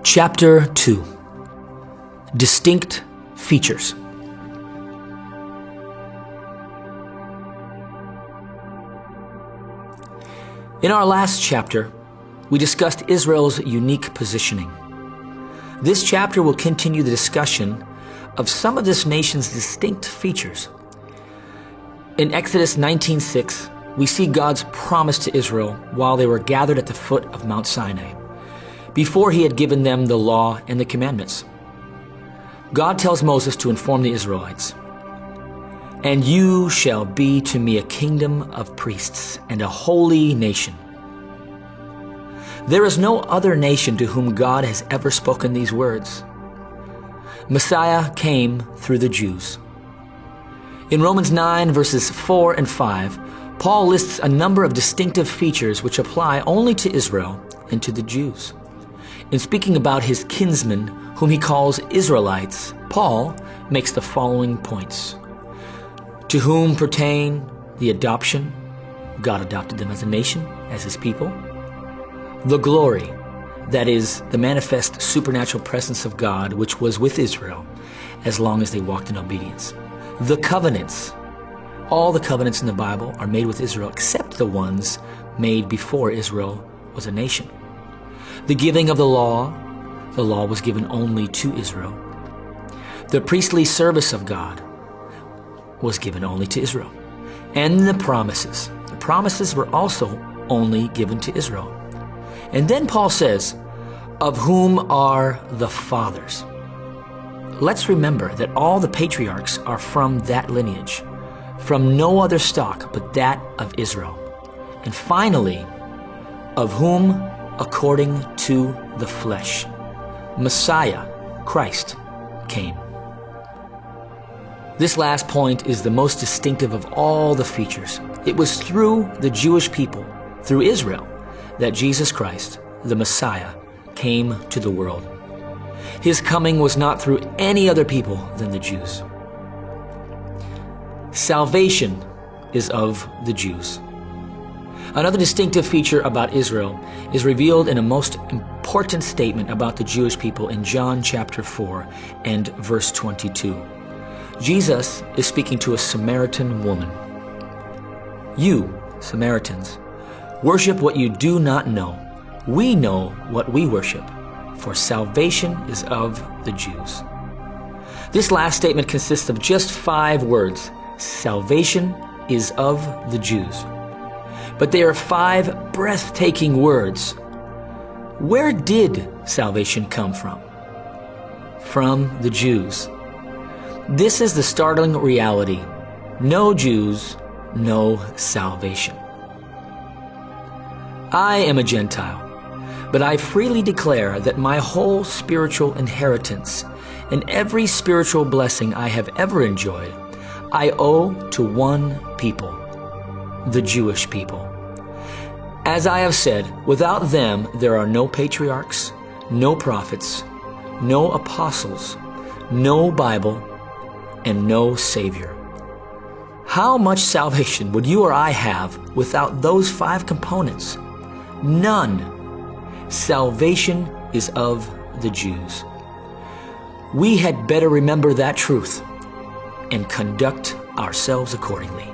Chapter 2. Distinct Features. In our last chapter, we discussed Israel's unique positioning. This chapter will continue the discussion of some of this nation's distinct features. In Exodus 19:6, we see God's promise to Israel while they were gathered at the foot of Mount Sinai, before he had given them the law and the commandments. God tells Moses to inform the Israelites, "And you shall be to me a kingdom of priests and a holy nation." There is no other nation to whom God has ever spoken these words. Messiah came through the Jews. In Romans 9 verses 4 and 5, Paul lists a number of distinctive features which apply only to Israel and to the Jews. In speaking about his kinsmen, whom he calls Israelites, Paul makes the following points. To whom pertain the adoption, God adopted them as a nation, as his people. The glory, that is, the manifest supernatural presence of God, which was with Israel as long as they walked in obedience. The covenants. All the covenants in the Bible are made with Israel except the ones made before Israel was a nation. The giving of the law was given only to Israel. The priestly service of God was given only to Israel. And the promises were also only given to Israel. And then Paul says, of whom are the fathers. Let's remember that all the patriarchs are from that lineage, from no other stock but that of Israel. And finally, of whom according to the flesh, Messiah, Christ, came. This last point is the most distinctive of all the features. It was through the Jewish people, through Israel, that Jesus Christ, the Messiah, came to the world. His coming was not through any other people than the Jews. Salvation is of the Jews. Another distinctive feature about Israel is revealed in a most important statement about the Jewish people in John chapter 4 and verse 22. Jesus is speaking to a Samaritan woman. You, Samaritans, worship what you do not know. We know what we worship, for salvation is of the Jews. This last statement consists of just 5 words. Salvation is of the Jews. But they are 5 breathtaking words. Where did salvation come from? From the Jews. This is the startling reality. No Jews, no salvation. I am a Gentile, but I freely declare that my whole spiritual inheritance and every spiritual blessing I have ever enjoyed, I owe to one people, the Jewish people. As I have said, without them there are no patriarchs, no prophets, no apostles, no Bible, and no Savior. How much salvation would you or I have without those 5 components? None. Salvation is of the Jews. We had better remember that truth and conduct ourselves accordingly.